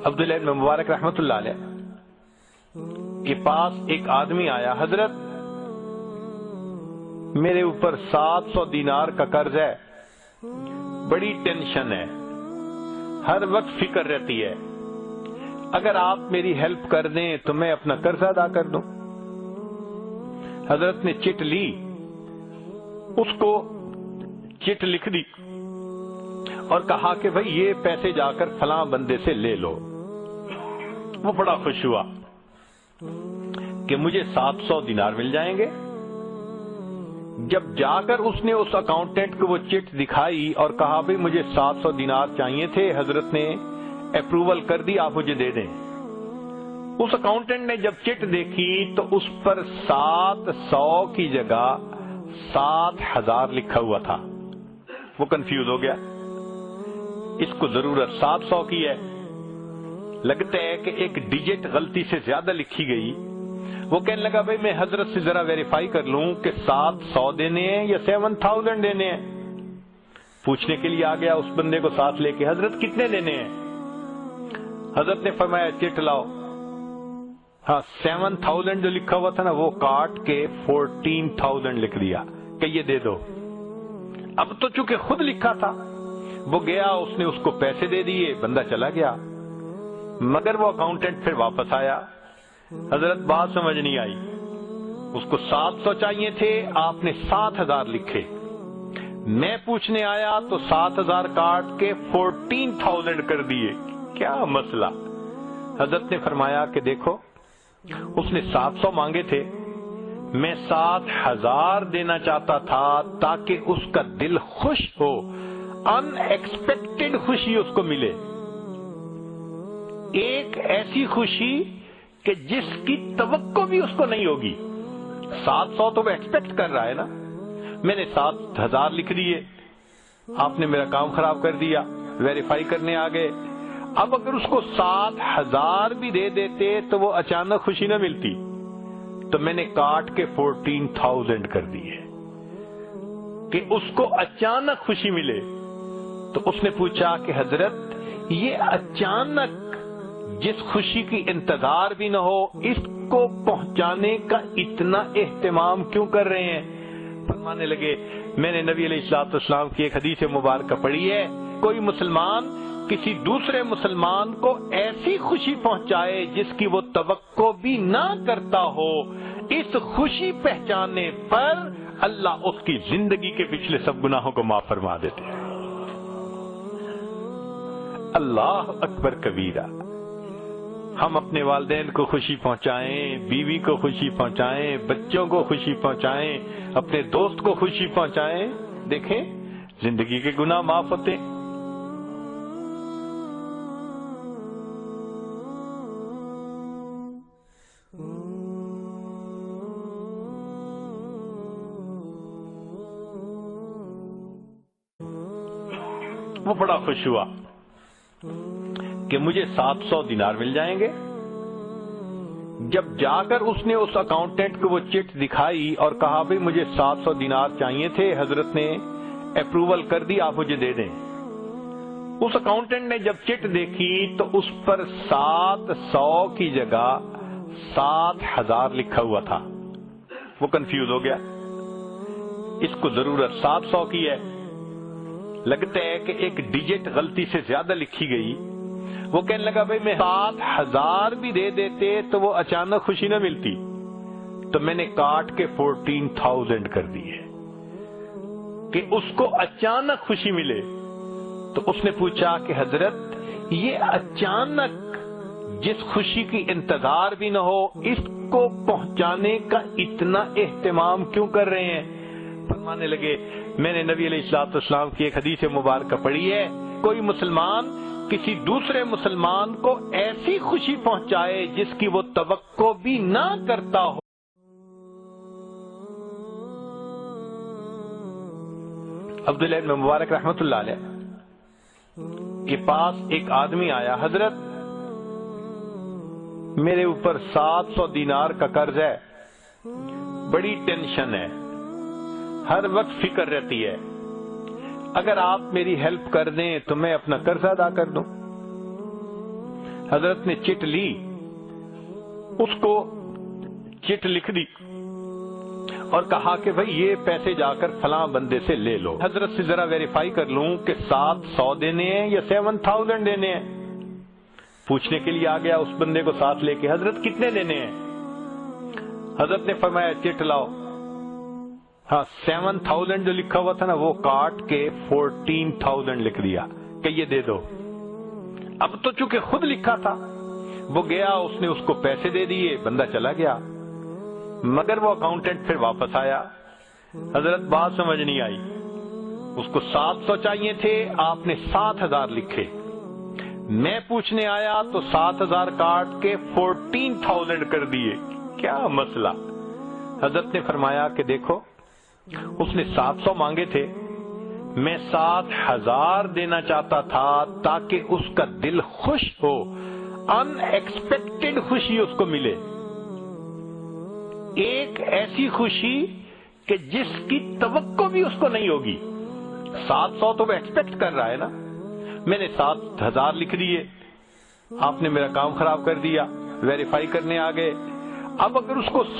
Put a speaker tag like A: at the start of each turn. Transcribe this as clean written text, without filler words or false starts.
A: عبداللہ ابن مبارک رحمت اللہ علیہ کے پاس ایک آدمی آیا، حضرت میرے اوپر 700 دینار کا قرض ہے، بڑی ٹینشن ہے، ہر وقت فکر رہتی ہے، اگر آپ میری ہیلپ کر دیں تو میں اپنا قرض ادا کر دوں۔ حضرت نے چٹ لی، اس کو چٹ لکھ دی اور کہا کہ بھئی یہ پیسے جا کر فلاں بندے سے لے لو۔ وہ بڑا خوش ہوا کہ مجھے 700 دینار مل جائیں گے۔ جب جا کر اس نے اس اکاؤنٹنٹ کو وہ چٹ دکھائی اور کہا بھئی مجھے 700 دینار چاہیے تھے، حضرت نے اپروول کر دی، آپ مجھے دے دیں۔ اس اکاؤنٹنٹ نے جب چٹ دیکھی تو اس پر 700 کی جگہ 7000 لکھا ہوا تھا۔ وہ کنفیوز ہو گیا، اس کو ضرورت 700 کی ہے، لگتا ہے کہ ایک ڈیجٹ غلطی سے زیادہ لکھی گئی۔ وہ کہنے لگا بھئی میں حضرت سے ذرا ویریفائی کر لوں کہ 700 دینے ہیں یا 7000 دینے ہیں۔ پوچھنے کے لیے آ گیا، اس بندے کو ساتھ لے کے، حضرت کتنے دینے ہیں؟ حضرت نے فرمایا چٹ لاؤ۔ ہاں 7000 جو لکھا ہوا تھا نا وہ کاٹ کے 14000 لکھ دیا کہ یہ دے دو۔ اب تو چونکہ خود لکھا تھا، وہ گیا، اس نے اس کو پیسے دے دیے، بندہ چلا گیا۔ مگر وہ اکاؤنٹنٹ پھر واپس آیا، حضرت بات سمجھ نہیں آئی، اس کو 700 چاہیے تھے، آپ نے 7000 لکھے، میں پوچھنے آیا تو 7000 کاٹ کے 14000 کر دیے، کیا مسئلہ؟ حضرت نے فرمایا کہ دیکھو اس نے 700 مانگے تھے، میں 7000 دینا چاہتا تھا تاکہ اس کا دل خوش ہو، ان ایکسپیکٹڈ خوشی اس کو ملے، ایک ایسی خوشی کہ جس کی توقع بھی اس کو نہیں ہوگی۔ 700 تو وہ ایکسپیکٹ کر رہا ہے نا، میں نے 7000 لکھ دیے، آپ نے میرا کام خراب کر دیا، ویریفائی کرنے آ گئے۔ اب اگر اس کو 7000 بھی دے دیتے تو وہ اچانک خوشی نہ ملتی، تو میں نے کاٹ کے 14000 کر دی ہے کہ اس کو اچانک خوشی ملے۔ تو اس نے پوچھا کہ حضرت یہ اچانک جس خوشی کی انتظار بھی نہ ہو، اس کو پہنچانے کا اتنا اہتمام کیوں کر رہے ہیں؟ فرمانے لگے میں نے نبی علیہ الصلوۃ والسلام کی ایک حدیث مبارکہ پڑھی ہے، کوئی مسلمان کسی دوسرے مسلمان کو ایسی خوشی پہنچائے جس کی وہ توقع بھی نہ کرتا ہو، اس خوشی پہچانے پر اللہ اس کی زندگی کے پچھلے سب گناہوں کو معاف فرما دیتے ہیں۔ اللہ اکبر کبیرہ۔ ہم اپنے والدین کو خوشی پہنچائیں، بیوی کو خوشی پہنچائیں، بچوں کو خوشی پہنچائیں، اپنے دوست کو خوشی پہنچائیں، دیکھیں زندگی کے گناہ معاف ہوتے ہیں۔ وہ بڑا خوش ہوا کہ مجھے 700 دینار مل جائیں گے۔ جب جا کر اس نے اس اکاؤنٹنٹ کو وہ چٹ دکھائی اور کہا بھئی مجھے 700 دینار چاہیے تھے، حضرت نے اپروول کر دی، آپ مجھے دے دیں۔ اس اکاؤنٹنٹ نے جب چٹ دیکھی تو اس پر 700 کی جگہ 7000 لکھا ہوا تھا۔ وہ کنفیوز ہو گیا، اس کو ضرورت 700 کی ہے، لگتا ہے کہ ایک ڈیجٹ غلطی سے زیادہ لکھی گئی۔ وہ کہنے لگا بھئی میں 7000 بھی دے دیتے تو وہ اچانک خوشی نہ ملتی، تو میں نے کاٹ کے 14000 کر دی ہے کہ اس کو اچانک خوشی ملے۔ تو اس نے پوچھا کہ حضرت یہ اچانک جس خوشی کی انتظار بھی نہ ہو، اس کو پہنچانے کا اتنا اہتمام کیوں کر رہے ہیں؟ فرمانے لگے میں نے نبی علیہ الصلوۃ والسلام کی ایک حدیث مبارکہ پڑھی ہے، کوئی مسلمان کسی دوسرے مسلمان کو ایسی خوشی پہنچائے جس کی وہ توقع بھی نہ کرتا ہو۔ عبداللہ ابن مبارک رحمت اللہ علیہ کے پاس ایک آدمی آیا، حضرت میرے اوپر 700 دینار کا قرض ہے، بڑی ٹینشن ہے، ہر وقت فکر رہتی ہے، اگر آپ میری ہیلپ کر دیں تو میں اپنا قرض ادا کر دوں۔ حضرت نے چٹ لی، اس کو چٹ لکھ دی اور کہا کہ بھئی یہ پیسے جا کر فلاں بندے سے لے لو، حضرت سے ذرا ویریفائی کر لوں کہ 700 دینے ہیں یا 7000 دینے ہیں۔ پوچھنے کے لیے آ گیا اس بندے کو ساتھ لے کے، حضرت کتنے دینے ہیں؟ حضرت نے فرمایا چٹ لاؤ۔ ہاں 7000 جو لکھا ہوا تھا نا وہ کاٹ کے 14000 لکھ دیا کہ یہ دے دو۔ اب تو چونکہ خود لکھا تھا، وہ گیا، اس نے اس کو پیسے دے دیے، بندہ چلا گیا، مگر وہ اکاؤنٹنٹ پھر واپس آیا۔ حضرت بات سمجھ نہیں آئی، اس کو 700 چاہیے تھے، آپ نے 7000 لکھے، میں پوچھنے آیا تو 7000 کاٹ کے 14000 کر دیے، کیا مسئلہ؟ حضرت نے فرمایا کہ دیکھو اس نے 700 مانگے تھے، میں 7000 دینا چاہتا تھا تاکہ اس کا دل خوش ہو، ان ایکسپیکٹڈ خوشی اس کو ملے، ایک ایسی خوشی کہ جس کی توقع بھی اس کو نہیں ہوگی۔ 700 تو وہ ایکسپیکٹ کر رہا ہے نا، میں نے 7000 لکھ دیے، آپ نے میرا کام خراب کر دیا، ویریفائی کرنے آ گئے۔ اب اگر اس کو